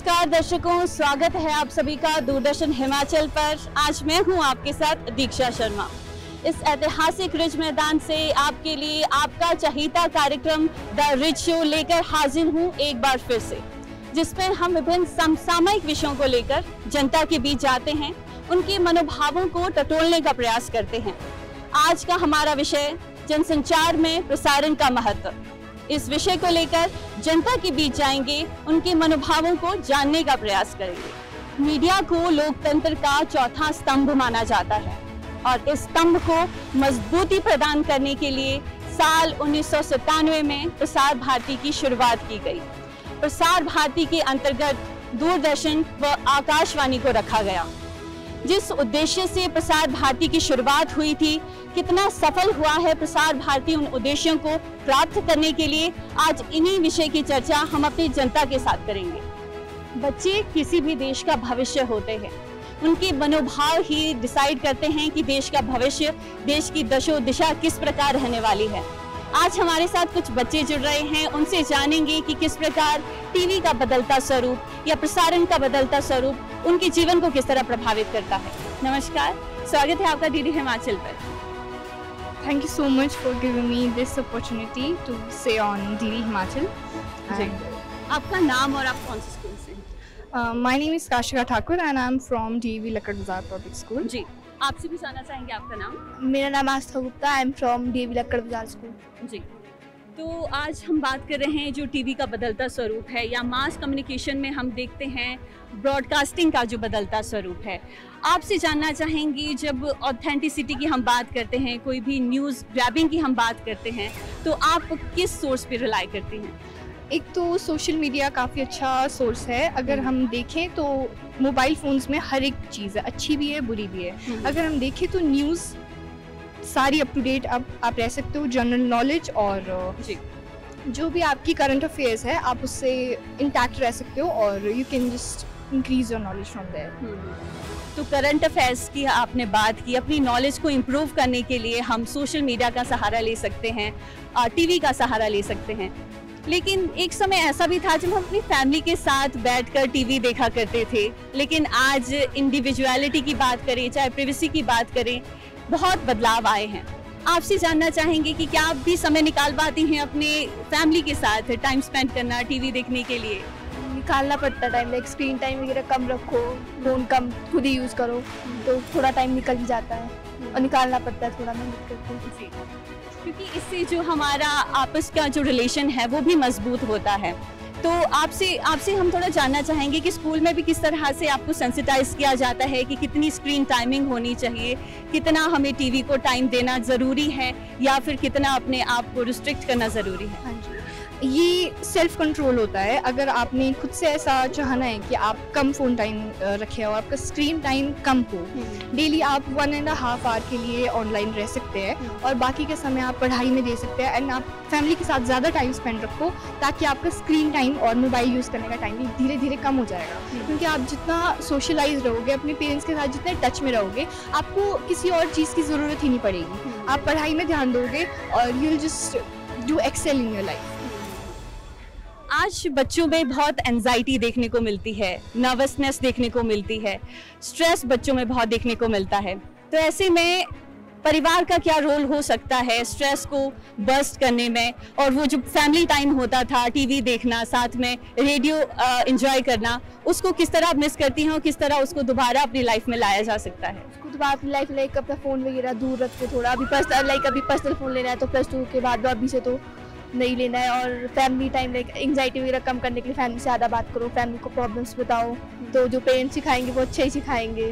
नमस्कार दर्शकों, स्वागत है आप सभी का दूरदर्शन हिमाचल पर। आज मैं हूं आपके साथ दीक्षा शर्मा। इस ऐतिहासिक रिज मैदान से आपके लिए आपका चहीता कार्यक्रम द रिज शो लेकर हाजिर हूं एक बार फिर से, जिसमें हम विभिन्न समसामयिक विषयों को लेकर जनता के बीच जाते हैं, उनके मनोभावों को टटोलने का प्रयास करते हैं। आज का हमारा विषय जनसंचार में प्रसारण का महत्व। इस विषय को लेकर जनता के बीच जाएंगे, उनके मनोभावों को जानने का प्रयास करेंगे। मीडिया को लोकतंत्र का चौथा स्तंभ माना जाता है और इस स्तंभ को मजबूती प्रदान करने के लिए साल 1997 में प्रसार भारती की शुरुआत की गई। प्रसार भारती के अंतर्गत दूरदर्शन व आकाशवाणी को रखा गया। जिस उद्देश्य से प्रसार भारती की शुरुआत हुई थी, कितना सफल हुआ है प्रसार भारती उन उद्देश्यों को प्राप्त करने के लिए, आज इन्हीं विषय की चर्चा हम अपनी जनता के साथ करेंगे। बच्चे किसी भी देश का भविष्य होते हैं। उनके मनोभाव ही डिसाइड करते हैं कि देश का भविष्य, देश की दशो दिशा किस प्रकार रहने वाली है। आज हमारे साथ कुछ बच्चे जुड़ रहे हैं, उनसे जानेंगे कि किस प्रकार टीवी का बदलता स्वरूप या प्रसारण का बदलता स्वरूप उनके जीवन को किस तरह प्रभावित करता है। नमस्कार, स्वागत है आपका डीडी हिमाचल पर। Thank you so much for giving me this opportunity to say on DD Himachal. आपका नाम और आप कौन से स्कूल से? My name is Kashika Thakur and I'm from DV Lakkad Bazaar Public School. जी, आपसे भी जानना चाहेंगे आपका नाम? मेरा नाम Astha Gupta, I am from DV Lakkar Bazaar school. जी, तो आज हम बात कर रहे हैं जो टीवी का बदलता स्वरूप है या मास कम्युनिकेशन में हम देखते हैं ब्रॉडकास्टिंग का जो बदलता स्वरूप है। आपसे जानना चाहेंगी, जब ऑथेंटिसिटी की हम बात करते हैं, कोई भी न्यूज़ ग्रैबिंग की हम बात करते हैं, तो आप किस सोर्स पे रिलाई करती हैं? एक तो सोशल मीडिया काफ़ी अच्छा सोर्स है। अगर हम देखें तो मोबाइल फ़ोन्स में हर एक चीज़ है, अच्छी भी है बुरी भी है। अगर हम देखें तो न्यूज़ सारी अप टू डेट अब आप रह सकते हो, जनरल नॉलेज और जो भी आपकी करंट अफेयर्स है आप उससे इंटैक्ट रह सकते हो और you can just increase your knowledge from there. तो करंट अफेयर्स की आपने बात की, अपनी नॉलेज को इम्प्रूव करने के लिए हम सोशल मीडिया का सहारा ले सकते हैं, टीवी का सहारा ले सकते हैं। लेकिन एक समय ऐसा भी था जब हम अपनी फैमिली के साथ बैठकर टीवी देखा करते थे। लेकिन आज इंडिविजुअलिटी की बात करें, चाहे प्राइवेसी की बात करें, बहुत बदलाव आए हैं। आपसे जानना चाहेंगे कि क्या आप भी समय निकाल पाती हैं अपने फैमिली के साथ टाइम स्पेंड करना टीवी देखने के लिए? निकालना पड़ता है टाइम, लाइक स्क्रीन टाइम वगैरह कम रखो, फ़ोन कम खुद ही यूज़ करो, तो थोड़ा टाइम निकल ही जाता है और निकालना पड़ता है थोड़ा मेहनत करके। क्योंकि इससे जो हमारा आपस का जो रिलेशन है वो भी मजबूत होता है। तो आपसे हम थोड़ा जानना चाहेंगे कि स्कूल में भी किस तरह से आपको सेंसिटाइज किया जाता है कि कितनी स्क्रीन टाइमिंग होनी चाहिए, कितना हमें टीवी को टाइम देना ज़रूरी है या फिर कितना अपने आप को रिस्ट्रिक्ट करना ज़रूरी है? हाँ जी, ये सेल्फ कंट्रोल होता है। अगर आपने खुद से ऐसा चाहना है कि आप कम फ़ोन टाइम रखें और आपका स्क्रीन टाइम कम हो, डेली आप 1.5 आवर के लिए ऑनलाइन रह सकते हैं और बाकी के समय आप पढ़ाई में दे सकते हैं एंड आप फैमिली के साथ ज़्यादा टाइम स्पेंड रखो, ताकि आपका स्क्रीन टाइम और मोबाइल यूज़ करने का टाइम भी धीरे धीरे कम हो जाएगा। क्योंकि आप जितना सोशलाइज रहोगे, अपने पेरेंट्स के साथ जितने टच में रहोगे, आपको किसी और चीज़ की ज़रूरत ही नहीं पड़ेगी। आप पढ़ाई में ध्यान दोगे और you will just do excel in your life. आज बच्चों में बहुत एंजाइटी देखने को मिलती है, नर्वसनेस देखने को मिलती है, स्ट्रेस बच्चों में बहुत देखने को मिलता है। तो ऐसे में परिवार का क्या रोल हो सकता है स्ट्रेस को बर्स्ट करने में, और वो जो फैमिली टाइम होता था, टीवी देखना, साथ में रेडियो एंजॉय करना, उसको किस तरह आप मिस करती हैं और किस तरह उसको दोबारा अपनी लाइफ में लाया जा सकता है? उसको दोबारा अपनी लाइफ लाइक अपना फ़ोन वगैरह दूर रख के थोड़ा, अभी पर्सनल फ़ोन लेना है तो +2 के बाद, अभी से तो नहीं लेना है। और फैमिली टाइम, लाइक एंग्जाइटी वगैरह कम करने के लिए फैमिली से ज़्यादा बात करो, फैमिली को प्रॉब्लम्स बताओ, तो जो पेरेंट्स सिखाएंगे वो अच्छे ही सिखाएंगे,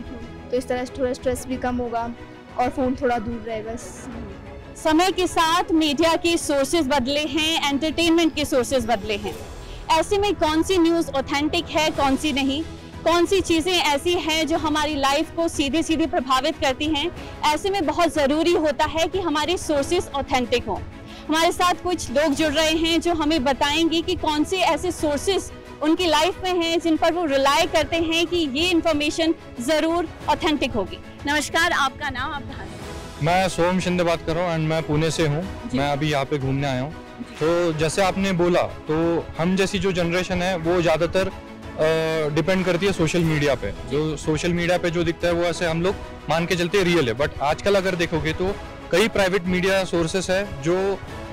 तो इस तरह थोड़ा स्ट्रेस भी कम होगा और फ़ोन थोड़ा दूर रहे बस। समय के साथ मीडिया के सोर्सेज बदले हैं, एंटरटेनमेंट के सोर्सेज बदले हैं। ऐसे में कौन सी न्यूज़ ऑथेंटिक है, कौन सी नहीं, कौन सी चीज़ें ऐसी हैं जो हमारी लाइफ को सीधे सीधे प्रभावित करती हैं? ऐसे में बहुत ज़रूरी होता है कि हमारे सोर्सेज ऑथेंटिक हों। हमारे साथ कुछ लोग जुड़ रहे हैं जो हमें बताएंगे कि कौन से ऐसे सोर्सेज उनकी लाइफ में हैं जिन पर वो रिलाई करते हैं कि ये इन्फॉर्मेशन ज़रूर ऑथेंटिक होगी। नमस्कार, आपका नाम, आप कहाँ से? मैं सोम शिंदे बात कर रहा हूँ एंड मैं पुणे से हूँ। मैं अभी यहाँ पे घूमने आया हूँ। तो जैसे आपने बोला, तो हम जैसी जो जनरेशन है वो ज़्यादातर डिपेंड करती है सोशल मीडिया पे। जो सोशल मीडिया पे जो दिखता है वो ऐसे हम लोग मान के चलते हैं रियल है, बट आजकल अगर देखोगे तो कई प्राइवेट मीडिया सोर्सेस है जो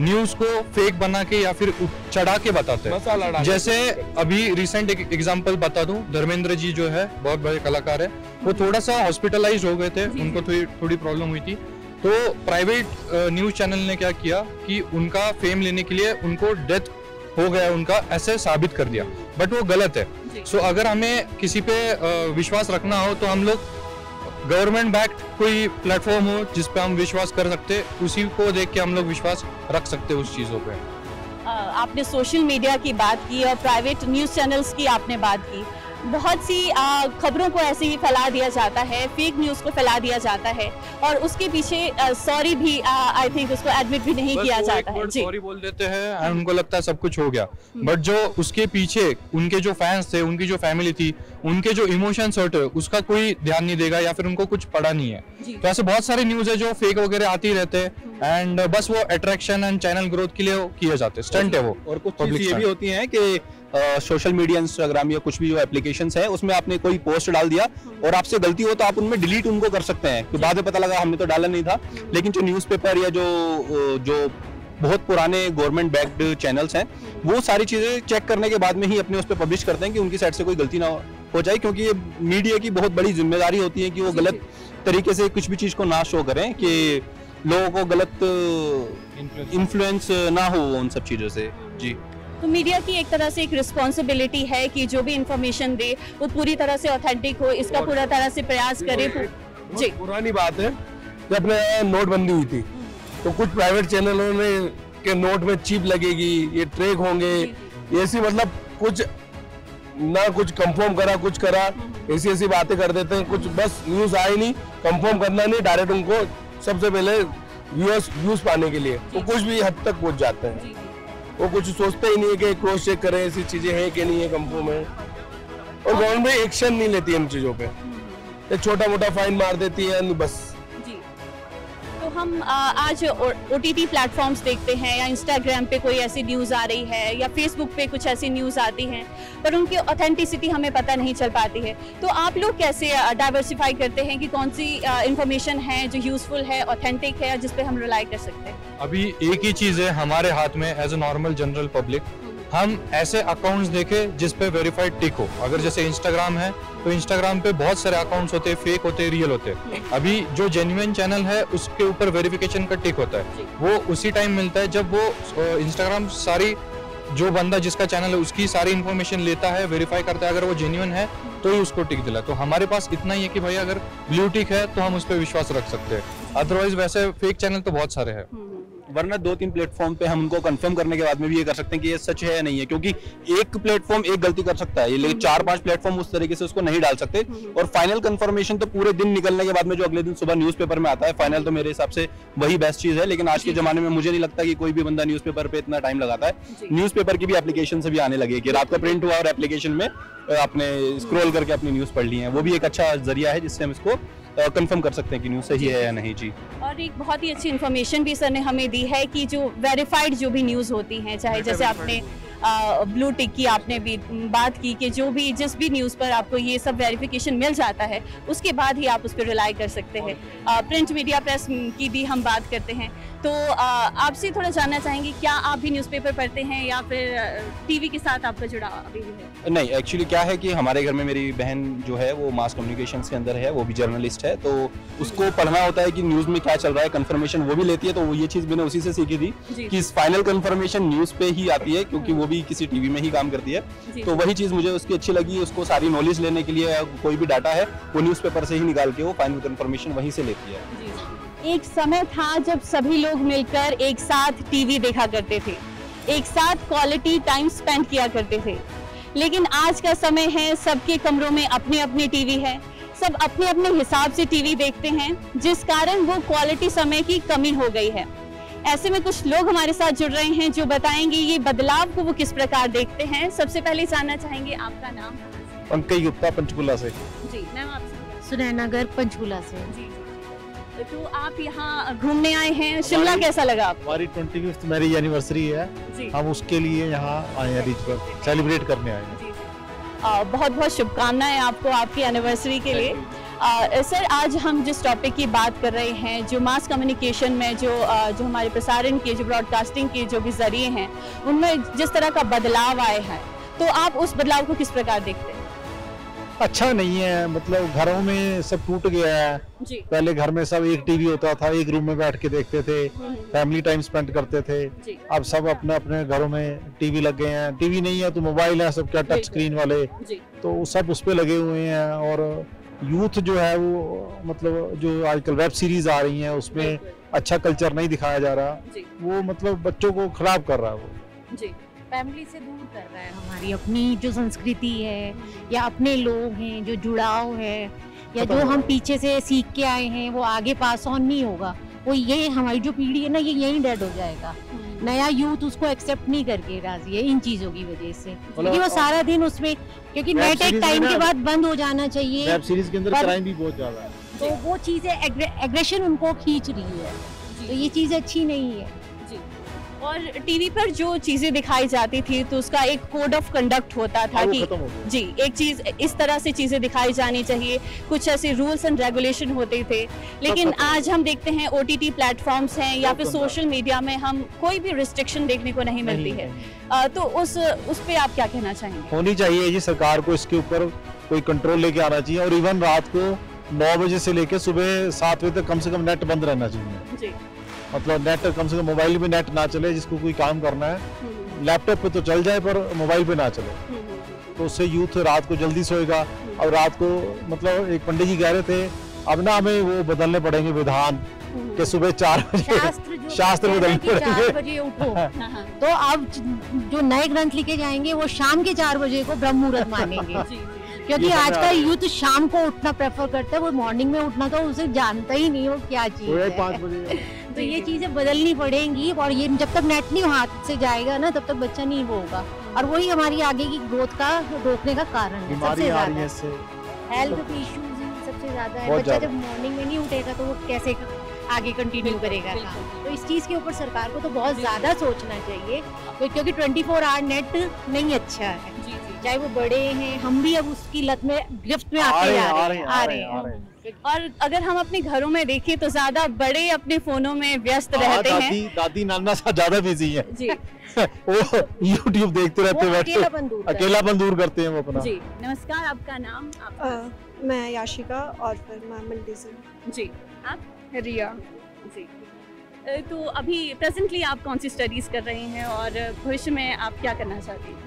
न्यूज को फेक बना के या फिर चढ़ा के बताते हैं। जैसे अभी रिसेंट एक एग्जांपल बता दूं, धर्मेंद्र जी जो है बहुत बड़े कलाकार है, वो थोड़ा सा हॉस्पिटलाइज हो गए थे, उनको थोड़ी प्रॉब्लम हुई थी, तो प्राइवेट न्यूज चैनल ने क्या किया कि उनका फेम लेने के लिए उनको डेथ हो गया उनका ऐसे साबित कर दिया, बट वो गलत है। सो अगर हमें किसी पे विश्वास रखना हो तो हम लोग गवर्नमेंट बैक्ड कोई प्लेटफॉर्म हो जिस पे हम विश्वास कर सकते, उसी को देख के हम लोग विश्वास रख सकते उस चीजों पे। आपने सोशल मीडिया की बात की और प्राइवेट न्यूज़ चैनल्स की आपने बात की। बहुत सी खबरों को ऐसे ही फैला दिया जाता है, फेक न्यूज़ को फैला दिया जाता है और उसके पीछे सॉरी भी आई थिंक उसको एडमिट भी नहीं किया जाता है। जी, सॉरी बोल देते हैं और उनको लगता है सब कुछ हो गया, बट जो उसके पीछे उनके जो फैंस थे, उनकी जो फैमिली थी, उनके जो इमोशंस होते हैं उसका कोई ध्यान नहीं देगा या फिर उनको कुछ पड़ा नहीं है। तो ऐसे बहुत सारे न्यूज़ है जो फेक वगैरह आती रहते हैं एंड बस वो अट्रैक्शन एंड चैनल ग्रोथ के लिए किए जाते हैं, स्टंट है वो। और कुछ चीजें ये भी होती हैं कि सोशल मीडिया, इंस्टाग्राम या कुछ भी जो एप्लीकेशंस है उसमें आपने कोई पोस्ट डाल दिया और आपसे गलती हो तो आप उनमें डिलीट उनको कर सकते हैं, कि बाद में पता लगा हमने तो डाला नहीं था। लेकिन जो न्यूज़पेपर या जो बहुत पुराने गवर्नमेंट बैक्ड चैनल्स हैं वो सारी चीजें चेक करने के बाद में ही अपने उस पर पब्लिश करते हैं कि उनकी साइड से कोई गलती ना हो जाए, क्योंकि ये मीडिया की बहुत बड़ी जिम्मेदारी होती है कि वो गलत तरीके से कुछ भी चीज को ना शो करें कि लोगों को गलत इन्फ्लुएंस ना हो उन सब चीजों से। जी, तो मीडिया की एक तरह से एक रिस्पॉन्सिबिलिटी है कि जो भी इंफॉर्मेशन दे वो पूरी तरह से ऑथेंटिक हो, इसका पूरा तरह से प्रयास करे। जी, पुरानी बात है, जब अपने नोटबंदी हुई थी तो कुछ प्राइवेट चैनलों ने के नोट में चिप लगेगी, ये ट्रैक होंगे, ऐसी मतलब कुछ ना कुछ कंफर्म करा, कुछ करा, ऐसी बातें कर देते हैं। कुछ बस न्यूज आई नहीं, कंफर्म करना नहीं, डायरेक्ट उनको सबसे पहले व्यूज पाने के लिए वो कुछ भी हद तक पहुंच जाते हैं। वो कुछ सोचते ही नहीं है कि क्रॉस चेक करें ऐसी चीजें हैं कि नहीं है, कंफर्म है। और गवर्नमेंट एक्शन नहीं लेती है इन चीजों पे, एक छोटा मोटा फाइन मार देती है बस। तो हम आज OTT प्लेटफॉर्म्स देखते हैं या इंस्टाग्राम पे कोई ऐसी न्यूज़ आ रही है या फेसबुक पे कुछ ऐसी न्यूज़ आती हैं, पर उनकी ऑथेंटिसिटी हमें पता नहीं चल पाती है। तो आप लोग कैसे डाइवर्सिफाई करते हैं कि कौन सी इंफॉर्मेशन है जो यूजफुल है, ऑथेंटिक है, जिस पे हम रिलाई कर सकते हैं? अभी एक ही चीज है हमारे हाथ में as a normal general public, हम ऐसे अकाउंट्स देखें जिस पे वेरीफाइड टिक हो। अगर जैसे इंस्टाग्राम है तो इंस्टाग्राम पे बहुत सारे अकाउंट्स होते हैं, फेक होते हैं, रियल होते हैं। अभी जो जेन्युइन चैनल है उसके ऊपर वेरिफिकेशन का टिक होता है, वो उसी टाइम मिलता है जब वो इंस्टाग्राम सारी जो बंदा जिसका चैनल है उसकी सारी इन्फॉर्मेशन लेता है, वेरीफाई करता है, अगर वो जेन्युइन है तो ही उसको टिक दिला। तो हमारे पास इतना ही है कि भाई अगर ब्लू टिक है तो हम उस पर विश्वास रख सकते हैं, अदरवाइज वैसे फेक चैनल तो बहुत सारे हैं। वरना 2-3 प्लेटफॉर्म पे हम उनको कंफर्म करने के बाद में भी ये कर सकते हैं कि ये सच है या नहीं है, क्योंकि एक प्लेटफॉर्म एक गलती कर सकता है, लेकिन 4-5 प्लेटफॉर्म उस तरीके से उसको नहीं डाल सकते। और फाइनल कंफर्मेशन तो पूरे दिन निकलने के बाद में जो अगले दिन सुबह न्यूज़पेपर में आता है फाइनल, तो मेरे हिसाब से वही बेस्ट चीज है। लेकिन आज के जमाने में मुझे नहीं लगता कि कोई भी बंदा न्यूज़पेपर पे इतना टाइम लगाता है। न्यूज़पेपर की भी एप्लीकेशन से भी आने लगे कि रात का प्रिंट हुआ और एप्लीकेशन में आपने स्क्रॉल करके अपनी न्यूज़ पढ़ ली है, वो भी एक अच्छा जरिया है जिससे हम इसको कंफर्म कर सकते हैं कि न्यूज़ सही है या नहीं। जी, और एक बहुत ही अच्छी इन्फॉर्मेशन भी सर ने हमें दी है कि जो वेरीफाइड जो भी न्यूज़ होती हैं, चाहे जैसे आपने ब्लू टिक की आपने भी बात की कि जो भी जिस भी न्यूज़ पर आपको ये सब वेरिफिकेशन मिल जाता है उसके बाद ही आप उस पर रिलाई कर सकते हैं। प्रिंट मीडिया प्रेस की भी हम बात करते हैं, तो आपसे थोड़ा जानना चाहेंगे, क्या आप भी न्यूज़पेपर पढ़ते हैं या फिर टीवी के साथ आपका जुड़ाव अभी भी है? नहीं, एक्चुअली क्या है कि हमारे घर में मेरी बहन जो है वो मास कम्युनिकेशन के अंदर है, वो भी जर्नलिस्ट है, तो उसको पढ़ना होता है कि न्यूज़ में क्या चल रहा है, कंफर्मेशन वो भी लेती है। तो ये चीज़ मैंने उसी से सीखी थी कि फाइनल कंफर्मेशन न्यूज़ पे ही आती है, क्योंकि वो भी किसी टीवी में ही काम करती है। तो वही चीज़ मुझे उसकी अच्छी लगी। उसको सारी नॉलेज लेने के लिए कोई भी डाटा है वो न्यूज़पेपर से ही निकाल के वो फाइनल कंफर्मेशन वहीं से लेती है। एक समय था जब सभी लोग मिलकर एक साथ टीवी देखा करते थे, एक साथ क्वालिटी टाइम स्पेंड किया करते थे, लेकिन आज का समय है सबके कमरों में अपनी अपनी टीवी है, सब अपने अपने हिसाब से टीवी देखते हैं, जिस कारण वो क्वालिटी समय की कमी हो गई है। ऐसे में कुछ लोग हमारे साथ जुड़ रहे हैं जो बताएंगे ये बदलाव को वो किस प्रकार देखते हैं। सबसे पहले जानना चाहेंगे आपका नाम? पंकज गुप्ता, पंचकुला से। जी मैम, आपसे? सुनैनागर, पंचकुला से। जी, तो आप यहाँ घूमने आए हैं, शिमला कैसा लगा आपको? हमारी 25th मैरिज एनिवर्सरी है, हम उसके लिए यहाँ आए हैं, रिच पर सेलिब्रेट करने आए हैं। बहुत बहुत शुभकामनाएं आपको आपकी एनिवर्सरी के लिए। सर, आज हम जिस टॉपिक की बात कर रहे हैं, जो मास कम्युनिकेशन में जो हमारे प्रसारण के, जो ब्रॉडकास्टिंग के जो भी जरिए हैं, उनमें जिस तरह का बदलाव आए हैं, तो आप उस बदलाव को किस प्रकार देखते हैं? अच्छा नहीं है, मतलब घरों में सब टूट गया है जी। पहले घर में सब एक टीवी होता था, एक रूम में बैठ के देखते थे, फैमिली टाइम स्पेंड करते थे। जी। अब सब अपने अपने घरों में टीवी लग गए हैं, टीवी नहीं है तो मोबाइल है, सब क्या टच स्क्रीन वाले, जी। तो सब उस पे लगे हुए हैं। और यूथ जो है वो मतलब जो आजकल वेब सीरीज आ रही हैं उसमें अच्छा कल्चर नहीं दिखाया जा रहा, वो मतलब बच्चों को खराब कर रहा है वो। जी। फैमिली से दूर कर रहा है हमारी अपनी जो संस्कृति है या अपने लोग हैं, जो जुड़ाव है या जो हम पीछे से सीख के आए हैं वो आगे पास ऑन नहीं होगा। वो ये हमारी जो पीढ़ी है ना, ये यहीं डेड हो जाएगा। नया यूथ उसको एक्सेप्ट नहीं करके राजी है इन चीजों की वजह से, क्योंकि वो सारा दिन उसमें, क्योंकि नेट एक टाइम के बाद बंद हो जाना चाहिए। वेब सीरीज के अंदर क्राइम भी बहुत ज्यादा है, तो वो चीजें एग्रेशन उनको खींच रही है, तो ये चीज अच्छी नहीं है। और टीवी पर जो चीजें दिखाई जाती थी तो उसका एक कोड ऑफ कंडक्ट होता था कि जी, एक चीज इस तरह से चीजें दिखाई जानी चाहिए, कुछ ऐसे रूल्स एंड रेगुलेशन होते थे। लेकिन आज हम देखते हैं OTT प्लेटफॉर्म्स हैं या फिर सोशल मीडिया में हम कोई भी रिस्ट्रिक्शन देखने को नहीं मिलती है। तो उस पे आप क्या कहना चाहेंगे? होनी चाहिए जी, सरकार को इसके ऊपर कोई कंट्रोल लेके आना चाहिए। और इवन रात को 9 बजे से लेकर सुबह 7 बजे तक कम से कम नेट बंद रहना चाहिए जी। मतलब नेट कम से कम, मोबाइल में नेट ना चले, जिसको कोई काम करना है लैपटॉप पे तो चल जाए पर मोबाइल पे ना चले, तो उससे यूथ रात को जल्दी सोएगा। और रात को मतलब एक पंडित जी कह रहे थे अब ना हमें वो बदलने पड़ेंगे विधान कि सुबह 4 बजे शास्त्र बदलने पड़ेंगे, 4 बजे उठो। तो अब जो नए ग्रंथ लिखे जाएंगे वो शाम के 4 बजे को ब्रह्म मुहूर्त मानेंगे, क्योंकि आज का यूथ शाम को उठना प्रेफर करता है। वो मॉर्निंग में उठना तो उसे जानता ही नहीं वो क्या चीज है। 5 बजे तो ये चीजें बदलनी पड़ेंगी, और ये जब तक नेट नहीं हाथ से जाएगा ना तब तक बच्चा नहीं होगा, और वही हमारी आगे की ग्रोथ का रोकने का कारण है। सबसे ज्यादा हेल्थ इश्यूज सबसे ज्यादा है। बच्चा जब मॉर्निंग में नहीं उठेगा तो वो कैसे आगे कंटिन्यू करेगा काम। तो इस चीज के ऊपर सरकार को तो बहुत ज्यादा सोचना चाहिए, क्योंकि 24 आवर नेट नहीं अच्छा है। चाहे वो बड़े हैं, हम भी अब उसकी लत में गिरफ्त में आते आ रहे हैं। और अगर हम अपने घरों में देखें तो ज्यादा बड़े अपने फोनों में व्यस्त रहते हैं। दादी नाना सा ज्यादा बिजी है जी। वो YouTube देखते रहते बैठे, अकेलापन दूर करते हैं वो अपना। जी, नमस्कार, आपका नाम? मैं याशिका, और फिर मैं मल्टीजन। जी, आप? रिया जी। तो अभी प्रेजेंटली आप कौन सी स्टडीज कर रही हैं और भविष्य में आप क्या करना चाहती हैं?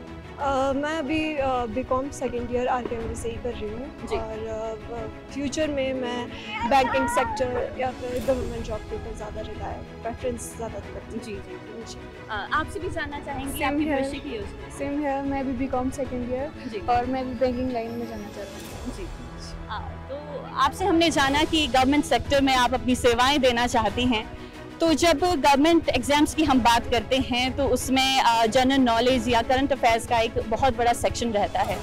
मैं अभी BCom सेकेंड ईयर RKM से ही कर रही हूँ, और फ्यूचर में मैं बैंकिंग सेक्टर या फिर गवर्नमेंट जॉब के ऊपर ज़्यादा प्रेफरेंस ज़्यादा करती हूँ। जी। आपसे भी जानना चाहेंगे आपकी भविष्य की योजना? सेम है, मैं भी BCom सेकेंड ईयर, और मैं भी बैंकिंग लाइन में जाना चाहती हूँ। जी। तो आपसे हमने जाना कि गवर्नमेंट सेक्टर में आप अपनी सेवाएं देना चाहती हैं, तो जब गवर्नमेंट एग्जाम्स की हम बात करते हैं तो उसमें जनरल नॉलेज या करंट अफेयर्स का एक बहुत बड़ा सेक्शन रहता है।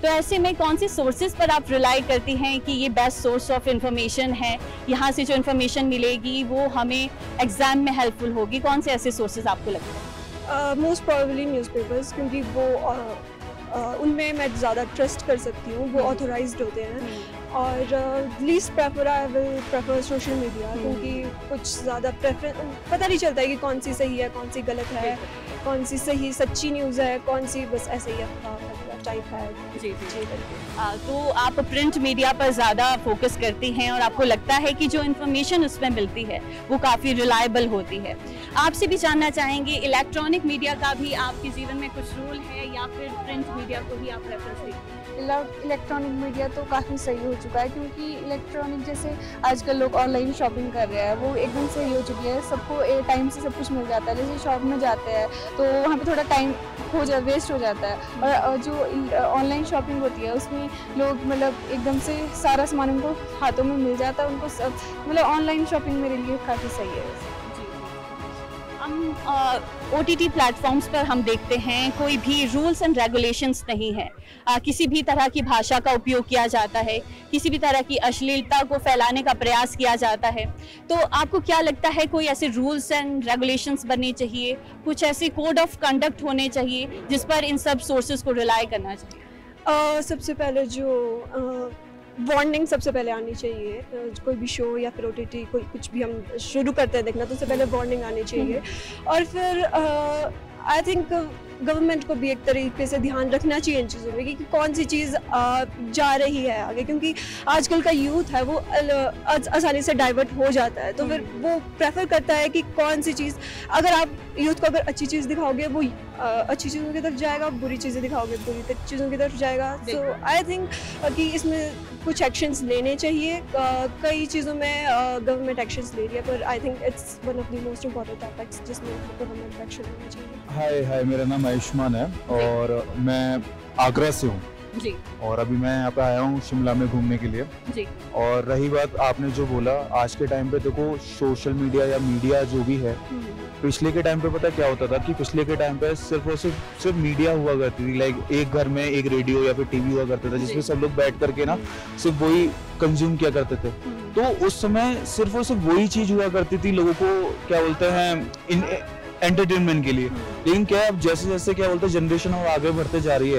तो ऐसे में कौन से सोर्सेज पर आप रिलाई करती हैं कि ये बेस्ट सोर्स ऑफ इंफॉर्मेशन है, यहाँ से जो इन्फॉर्मेशन मिलेगी वो हमें एग्जाम में हेल्पफुल होगी? कौन से ऐसे सोर्सेज आपको लगते हैं? मोस्ट प्रोबेबली न्यूज़पेपर्स, क्योंकि वो उनमें मैं ज़्यादा ट्रस्ट कर सकती हूँ, वो ऑथराइज्ड होते हैं। और least prefer I will prefer social media, क्योंकि कुछ ज़्यादा पता नहीं चलता है कि कौन सी सही है, कौन सी गलत है, कौन सी सही सच्ची न्यूज़ है, कौन सी बस ऐसे ही टाइप है। जी। तो आप प्रिंट मीडिया पर ज़्यादा फोकस करती हैं और आपको लगता है कि जो इन्फॉर्मेशन उसमें मिलती है वो काफ़ी रिलायबल होती है। आपसे भी जानना चाहेंगे, इलेक्ट्रॉनिक मीडिया का भी आपके जीवन में कुछ रोल है या फिर प्रिंट मीडिया को ही आप प्रेफरेंस देती हैं? इलेक्ट्रॉनिक मीडिया तो काफ़ी सही हो चुका है, क्योंकि इलेक्ट्रॉनिक जैसे आजकल लोग ऑनलाइन शॉपिंग कर रहे हैं, वो एकदम सही हो चुकी है। सबको टाइम से सब कुछ मिल जाता है। जैसे शॉप में जाते हैं तो वहाँ पे थोड़ा टाइम वेस्ट हो जाता है, और जो ऑनलाइन शॉपिंग होती है उसमें लोग मतलब एकदम से सारा सामान उनको हाथों में मिल जाता है। उनको मतलब ऑनलाइन शॉपिंग मेरे लिए काफ़ी सही है। हम OTT प्लेटफॉर्म्स पर हम देखते हैं कोई भी रूल्स एंड रेगुलेशंस नहीं है। किसी भी तरह की भाषा का उपयोग किया जाता है, किसी भी तरह की अश्लीलता को फैलाने का प्रयास किया जाता है। तो आपको क्या लगता है, कोई ऐसे रूल्स एंड रेगुलेशंस बनने चाहिए, कुछ ऐसे कोड ऑफ कंडक्ट होने चाहिए जिस पर इन सब सोर्सेज को रिलाई करना चाहिए? सबसे पहले जो वार्निंग सबसे पहले आनी चाहिए। कोई भी शो या फिर OTT कोई कुछ भी हम शुरू करते हैं देखना तो सबसे पहले वार्निंग आनी चाहिए। और फिर आई थिंक गवर्नमेंट को भी एक तरीके से ध्यान रखना चाहिए इन चीज़ों में कि कौन सी चीज़ जा रही है आगे, क्योंकि आजकल का यूथ है वो आसानी से डाइवर्ट हो जाता है। तो फिर वो प्रेफर करता है कि कौन सी चीज़, अगर आप यूथ को अगर अच्छी चीज़ दिखाओगे वो अच्छी चीज़ों की तरफ जाएगा, बुरी चीज़ें दिखाओगे बुरी चीज़ों की तरफ जाएगा। सो आई थिंक कि इसमें कुछ एक्शंस लेने चाहिए। कई चीज़ों में गवर्नमेंट एक्शंस ले रही है, पर I think it's one of the most important topics जिसमें गवर्नमेंट एक्शन लेना चाहिए। हाय, मेरा नाम आयुष्मान है और मैं आगरा से हूँ जी। और अभी मैं यहाँ पे आया हूँ शिमला में घूमने के लिए जी। और रही बात आपने जो बोला, आज के टाइम पे देखो सोशल मीडिया या मीडिया जो भी है, पिछले के टाइम पे पता क्या होता था कि पिछले के टाइम पे सिर्फ और सिर्फ मीडिया हुआ करती थी। लाइक एक घर में एक रेडियो या फिर टीवी हुआ करता था जिसमें सब लोग बैठ करके ना सिर्फ वही कंज्यूम किया करते थे। तो उस समय सिर्फ और सिर्फ वही चीज हुआ करती थी, लोगों को क्या बोलते हैं एंटरटेनमेंट के लिए। लेकिन क्या अब जैसे जैसे क्या बोलते हैं जनरेशन और आगे बढ़ते जा रही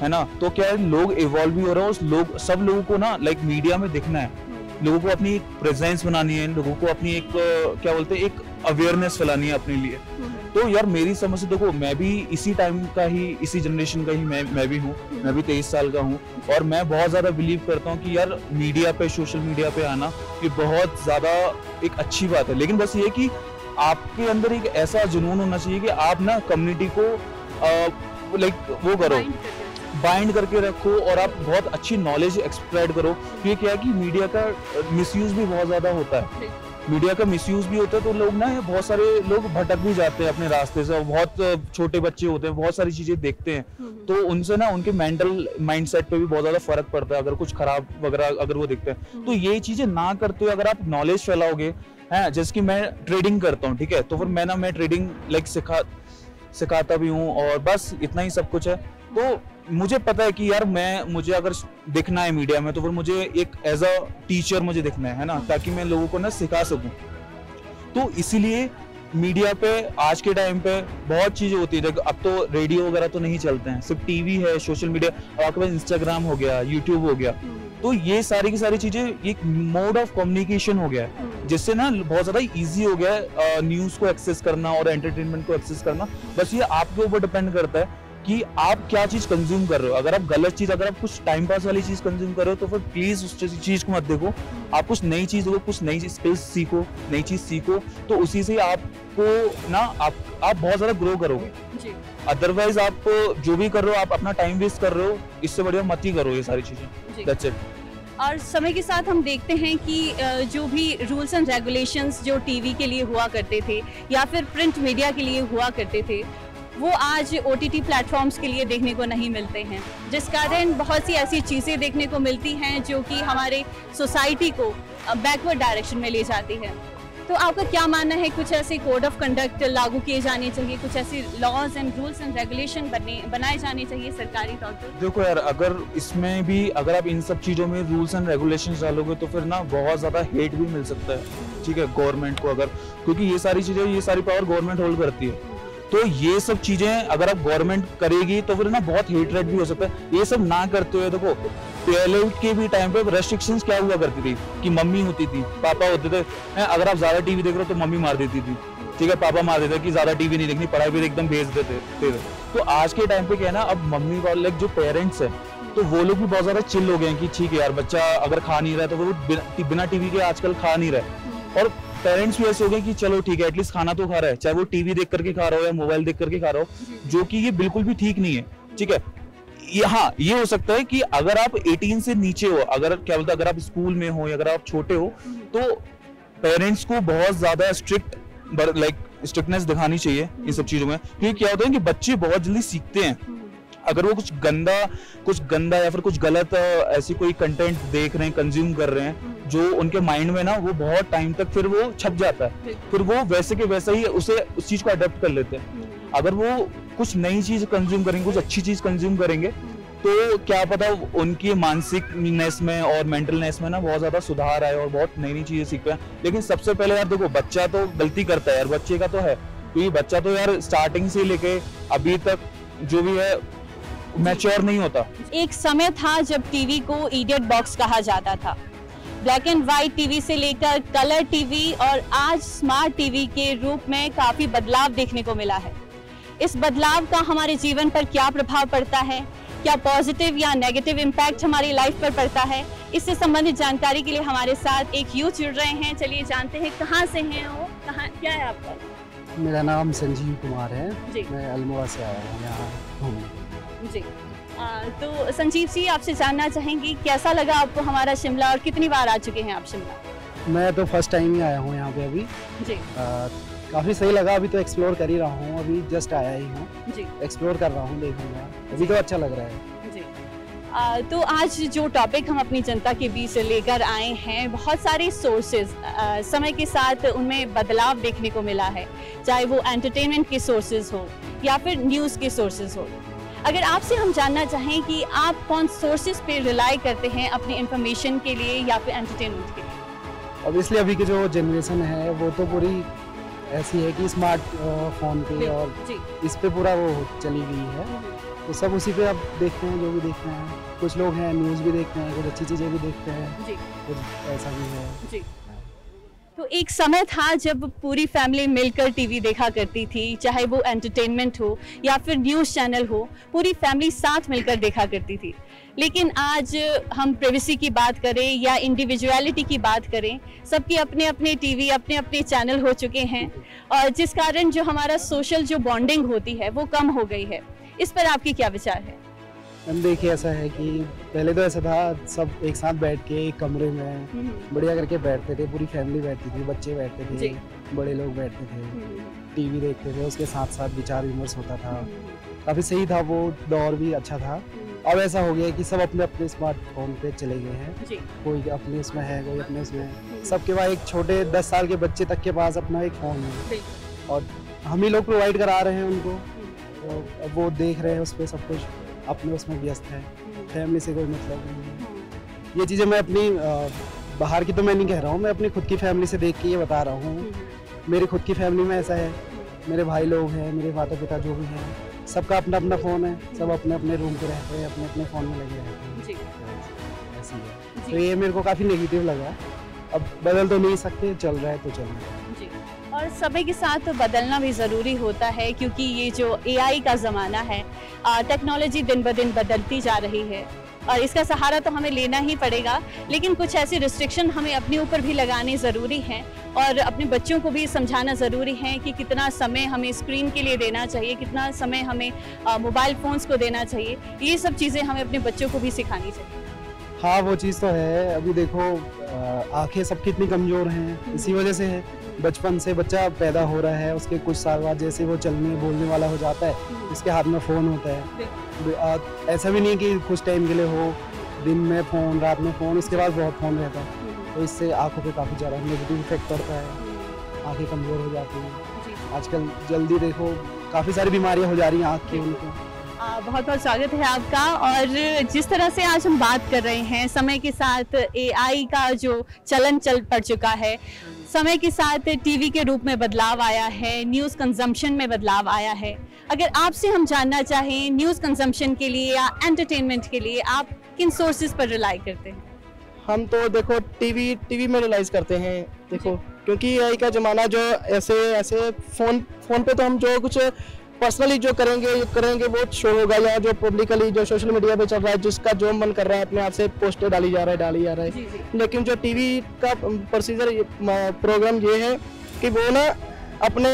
है ना, तो क्या है लोग इवॉल्व भी हो रहे हैं। सब लोगों को ना लाइक मीडिया में दिखना है, लोगों को अपनी एक प्रेजेंस बनानी है, लोगों को अपनी एक क्या बोलते हैं एक अवेयरनेस फैलानी है अपने लिए। तो यार मेरी समझ से देखो, मैं भी इसी टाइम का ही, इसी जनरेशन का ही मैं भी हूँ। मैं भी 23 साल का हूँ और मैं बहुत ज्यादा बिलीव करता हूँ कि यार मीडिया पे, सोशल मीडिया पे आना ये बहुत ज्यादा एक अच्छी बात है। लेकिन बस ये कि आपके अंदर एक ऐसा जुनून होना चाहिए कि आप ना कम्युनिटी को लाइक वो करो, बाइंड करके रखो और आप बहुत अच्छी नॉलेज एक्सप्रेड करो। ये क्या है कि मीडिया का मिसयूज भी बहुत ज्यादा होता है, मीडिया का मिसयूज भी होता है। तो लोग ना, बहुत सारे लोग भटक भी जाते हैं अपने रास्ते से। बहुत छोटे बच्चे होते हैं, बहुत सारी चीजें देखते हैं, तो उनसे ना उनके मेंटल माइंडसेट पे भी बहुत ज्यादा फर्क पड़ता है अगर कुछ खराब वगैरह अगर वो देखते हैं। तो ये चीजें ना करते हुए अगर आप नॉलेज फैलाओगे, है जैसे कि मैं ट्रेडिंग करता हूँ, ठीक है, तो फिर मैं ट्रेडिंग लाइक सिखाता भी हूँ और बस इतना ही सब कुछ है। तो मुझे पता है कि यार मुझे अगर दिखना है मीडिया में तो फिर मुझे एक एज अ टीचर मुझे दिखना है ना, ताकि मैं लोगों को ना सिखा सकूं। तो इसीलिए मीडिया पे आज के टाइम पे बहुत चीजें होती है। अब तो रेडियो वगैरह तो नहीं चलते हैं, सिर्फ टीवी है, सोशल मीडिया, और आपके पास इंस्टाग्राम हो गया, यूट्यूब हो गया। तो ये सारी की सारी चीजें एक मोड ऑफ कम्युनिकेशन हो गया है, जिससे ना बहुत ज्यादा इजी हो गया है न्यूज को एक्सेस करना और एंटरटेनमेंट को एक्सेस करना। बस ये आपके ऊपर डिपेंड करता है कि आप क्या चीज कंज्यूम कर रहे हो। अगर आप गलत चीज, अगर आप कुछ टाइम पास वाली चीज कंज्यूम कर रहे हो तो फिर प्लीज उस चीज को मत देखो। आप कुछ नई चीज देखो, कुछ नई स्किल्स सीखो, नई चीज सीखो, तो उसी से आपको ना आप बहुत ज्यादा ग्रो करोगे। अदरवाइज आप जो भी कर रहे हो, आप अपना टाइम वेस्ट कर रहे हो, इससे बढ़िया मत ही करो ये सारी चीजें। That's it. और समय के साथ हम देखते हैं कि जो भी रूल्स एंड रेगुलेशंस जो टीवी के लिए हुआ करते थे या फिर प्रिंट मीडिया के लिए हुआ करते थे, वो आज OTT प्लेटफॉर्म्स के लिए देखने को नहीं मिलते हैं, जिस कारण बहुत सी ऐसी चीज़ें देखने को मिलती हैं जो कि हमारे सोसाइटी को बैकवर्ड डायरेक्शन में ले जाती है। तो आपका क्या मानना है, कुछ ऐसे कोड ऑफ कंडक्ट लागू किए जाने चाहिए, कुछ ऐसे laws and rules and regulation बनाए जाने चाहिए सरकारी तौर पर? देखो यार, अगर इसमें भी अगर आप इन सब चीज़ों में रूल्स एंड रेगुलेशन डालोगे तो फिर ना बहुत ज़्यादा हेट भी मिल सकता है, ठीक है, गवर्नमेंट को। अगर क्योंकि ये सारी चीज़ें, ये सारी पावर गवर्नमेंट होल्ड करती है, तो ये सब चीजें अगर आप गवर्नमेंट करेगी तो फिर ना बहुत हेटरेट भी हो सकता है। ये सब ना करते हुए देखो, पहले के भी टाइम पे रेस्ट्रिक्शंस क्या हुआ करती थी कि मम्मी होती थी, पापा होते थे, अगर आप ज्यादा टीवी देख रहे हो तो मम्मी मार देती थी, ठीक है, पापा मार देते कि ज्यादा टीवी नहीं देखनी, पढ़ाई भी एकदम भेज देते थे। तो आज के टाइम पे क्या है ना, अब मम्मी वाले जो पेरेंट्स है तो वो लोग भी बहुत ज्यादा चिल हो गए हैं कि ठीक है यार, बच्चा अगर खा नहीं रहा है तो वो बिना टीवी के आजकल खा नहीं रहा है। और पेरेंट्स भी ऐसे हो गए कि चलो ठीक है, एटलीस्ट खाना तो खा रहा है, चाहे वो टीवी देख करके खा रहा हो या मोबाइल देख करके खा रहा हो, जो कि ये बिल्कुल भी ठीक नहीं है, ठीक है। हाँ, ये हो सकता है कि अगर आप 18 से नीचे हो, अगर क्या बोलते हैं, अगर आप स्कूल में हो या अगर आप छोटे हो, तो पेरेंट्स को बहुत ज्यादा स्ट्रिक्टनेस दिखानी चाहिए इन सब चीजों में। क्योंकि क्या होता है कि बच्चे बहुत जल्दी सीखते हैं। अगर वो कुछ गंदा या फिर कुछ गलत ऐसी कोई कंटेंट देख रहे हैं, कंज्यूम कर रहे हैं, जो उनके माइंड में ना वो बहुत टाइम तक फिर वो छप जाता है, फिर वो वैसे के वैसे ही उस चीज को अडॉप्ट कर लेते हैं। अगर वो कुछ नई चीज कंज्यूम करेंगे, कुछ अच्छी चीज कंज्यूम करेंगे, तो क्या पता उनकी मानसिकनेस में और मेंटलनेस में ना बहुत ज्यादा सुधार आए और बहुत नई नई चीजें सीख पाए। लेकिन सबसे पहले यार देखो, बच्चा तो गलती करता है यार, बच्चे का तो है, क्योंकि बच्चा तो यार स्टार्टिंग से लेके अभी तक जो भी है मैच्योर नहीं होता। एक समय था जब टीवी को इडियट बॉक्स कहा जाता था। ब्लैक एंड व्हाइट टीवी से लेकर कलर टीवी और आज स्मार्ट टीवी के रूप में काफी बदलाव देखने को मिला है। इस बदलाव का हमारे जीवन पर क्या प्रभाव पड़ता है, क्या पॉजिटिव या नेगेटिव इम्पैक्ट हमारी लाइफ पर पड़ता है, इससे संबंधित जानकारी के लिए हमारे साथ एक यूथ जुड़ रहे हैं। चलिए जानते हैं कहाँ से हैं वो, कहाँ, क्या है आपका? मेरा नाम संजीव कुमार है जी। मैं अल्मोड़ा से आया हूँ यहाँ घूमने। जी। तो संजीव जी, आपसे जानना चाहेंगे कैसा लगा आपको हमारा शिमला और कितनी बार आ चुके हैं आप शिमला? मैं तो फर्स्ट टाइम ही आया हूँ यहाँ पे अभी। जी। काफ़ी सही लगा, अभी तो एक्सप्लोर कर ही रहा हूँ, अभी जस्ट आया ही हूँ। जी। एक्सप्लोर कर रहा हूँ, देखूंगा, अभी तो अच्छा लग रहा है। जी। तो आज जो टॉपिक हम अपनी जनता के बीच लेकर आए हैं, बहुत सारे सोर्सेज समय के साथ उनमें बदलाव देखने को मिला है, चाहे वो एंटरटेनमेंट के सोर्सेज हो या फिर न्यूज़ के सोर्सेज हो। अगर आपसे हम जानना चाहें कि आप कौन सोर्सेज पे रिलाई करते हैं अपनी इंफॉर्मेशन के लिए या फिर एंटरटेनमेंट के लिए? ऑब्वियसली अभी की जो जनरेशन है वो तो पूरी ऐसी है कि स्मार्ट फोन पे और इस पे पूरा वो चली गई है, तो सब उसी पे अब देखते हैं जो भी देखते हैं। कुछ लोग हैं न्यूज़ भी देखते हैं, कुछ अच्छी चीज़ें भी देखते हैं, कुछ ऐसा भी है। जी। तो एक समय था जब पूरी फैमिली मिलकर टीवी देखा करती थी, चाहे वो एंटरटेनमेंट हो या फिर न्यूज़ चैनल हो, पूरी फैमिली साथ मिलकर देखा करती थी। लेकिन आज हम प्राइवेसी की बात करें या इंडिविजुअलिटी की बात करें, सबके अपने अपने टीवी, अपने अपने चैनल हो चुके हैं, और जिस कारण जो हमारा सोशल जो बॉन्डिंग होती है वो कम हो गई है। इस पर आपके क्या विचार है? हम देखिए, ऐसा है कि पहले तो ऐसा था, सब एक साथ बैठ के एक कमरे में बढ़िया करके बैठते थे, पूरी फैमिली बैठती थी, बच्चे बैठते थे, बड़े लोग बैठते थे, टीवी देखते थे, उसके साथ साथ विचार विमर्श होता था। काफ़ी सही था, वो दौर भी अच्छा था। अब ऐसा हो गया कि सब अपने अपने स्मार्टफोन पे चले गए हैं, कोई अपने उसमें है, कोई अपने उसमें, सबके पास एक छोटे 10 साल के बच्चे तक के पास अपना एक फ़ोन है और हम ही लोग प्रोवाइड करा रहे हैं उनको, तो वो देख रहे हैं उस पर सब कुछ, अपने उसमें व्यस्त है, फैमिली से कोई मतलब नहीं है। ये चीज़ें मैं अपनी बाहर की तो मैं नहीं कह रहा हूँ, मैं अपनी खुद की फैमिली से देख के ये बता रहा हूँ। मेरी खुद की फैमिली में ऐसा है, मेरे भाई लोग हैं, मेरे माता पिता जो भी हैं, सबका अपना अपना फ़ोन है, सब अपने अपने रूम पे रहते हैं, अपने अपने फ़ोन में लगे रहते हैं। ऐसी है, तो ये मेरे को काफ़ी नेगेटिव लगा। अब बदल तो नहीं सकते, चल रहा है तो चल रहा है। और समय के साथ तो बदलना भी ज़रूरी होता है, क्योंकि ये जो AI का ज़माना है, टेक्नोलॉजी दिन ब दिन बदलती जा रही है और इसका सहारा तो हमें लेना ही पड़ेगा। लेकिन कुछ ऐसे रिस्ट्रिक्शन हमें अपने ऊपर भी लगाने ज़रूरी हैं और अपने बच्चों को भी समझाना ज़रूरी है कि कितना समय हमें स्क्रीन के लिए देना चाहिए, कितना समय हमें मोबाइल फ़ोन्स को देना चाहिए। ये सब चीज़ें हमें अपने बच्चों को भी सिखानी चाहिए। हाँ, वो चीज़ तो है। अभी देखो, आंखें सबकी इतनी कमज़ोर हैं, इसी वजह से है। बचपन से बच्चा पैदा हो रहा है, उसके कुछ साल बाद जैसे वो चलने बोलने वाला हो जाता है, उसके हाथ में फ़ोन होता है। ऐसा भी नहीं कि कुछ टाइम के लिए हो, दिन में फ़ोन, रात में फ़ोन, उसके बाद बहुत फ़ोन रहता है, तो इससे आंखों पे काफ़ी ज़्यादा नेगेटिव इफेक्ट पड़ता है, आंखें कमज़ोर हो जाती हैं। आजकल जल्दी देखो काफ़ी सारी बीमारियाँ हो जा रही हैं आँख की उनको। बहुत बहुत स्वागत है आपका। और जिस तरह से आज हम बात कर रहे हैं, समय के साथ AI का जो चलन चल पड़ चुका है, समय के साथ टीवी के रूप में बदलाव आया है, न्यूज़ कंजम्पशन में बदलाव आया है। अगर आपसे हम जानना चाहें, न्यूज़ कंजम्पशन के लिए या एंटरटेनमेंट के लिए आप किन सोर्सेज पर रिलाई करते हैं? हम तो देखो टीवी में रिलाइज करते हैं, देखो, क्योंकि AI का ज़माना जो ऐसे फ़ोन पे तो हम जो कुछ पर्सनली जो करेंगे वो शो होगा, या जो पब्लिकली जो सोशल मीडिया पे चल रहा है, जिसका जो मन कर रहा है अपने आप से पोस्टर डाली जा रहा है। लेकिन जो टीवी का प्रोसीजर प्रोग्राम ये है कि वो ना अपने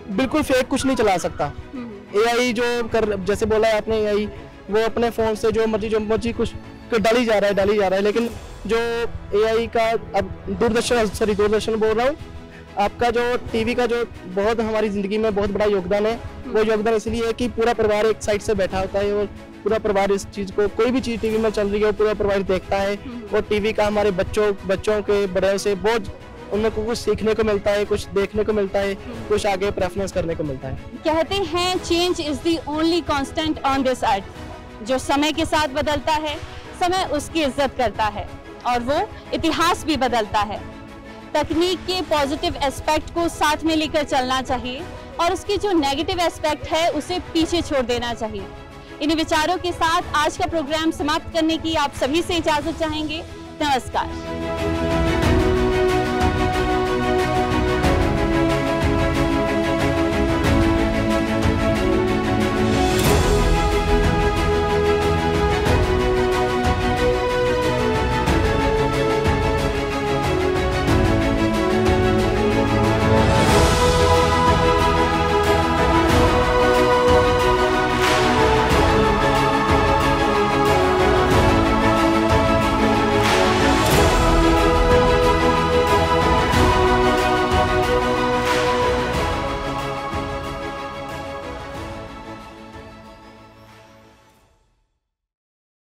बिल्कुल फेक कुछ नहीं चला सकता। AI जो जैसे बोला है आपने, AI वो अपने फ़ोन से जो मर्जी कुछ डाली जा रहा है। लेकिन जो AI का, अब दूरदर्शन बोल रहा हूँ, आपका जो टीवी का जो बहुत हमारी ज़िंदगी में बहुत बड़ा योगदान है, वो योगदान इसलिए है कि पूरा परिवार एक साइड से बैठा होता है और पूरा परिवार इस चीज़ को, कोई भी चीज़ टीवी में चल रही है पूरा परिवार देखता है। और टीवी का हमारे बच्चों के बड़े से बहुत उनको कुछ सीखने को मिलता है, कुछ देखने को मिलता है, कुछ आगे प्रेफरेंस करने को मिलता है। कहते हैं change is the only constant on this earth. जो समय के साथ बदलता है, समय उसकी इज्जत करता है और वो इतिहास भी बदलता है। तकनीक के पॉजिटिव एस्पेक्ट को साथ में लेकर चलना चाहिए और उसकी जो नेगेटिव एस्पेक्ट है उसे पीछे छोड़ देना चाहिए। इन्हीं विचारों के साथ आज का प्रोग्राम समाप्त करने की आप सभी से इजाजत चाहेंगे। नमस्कार।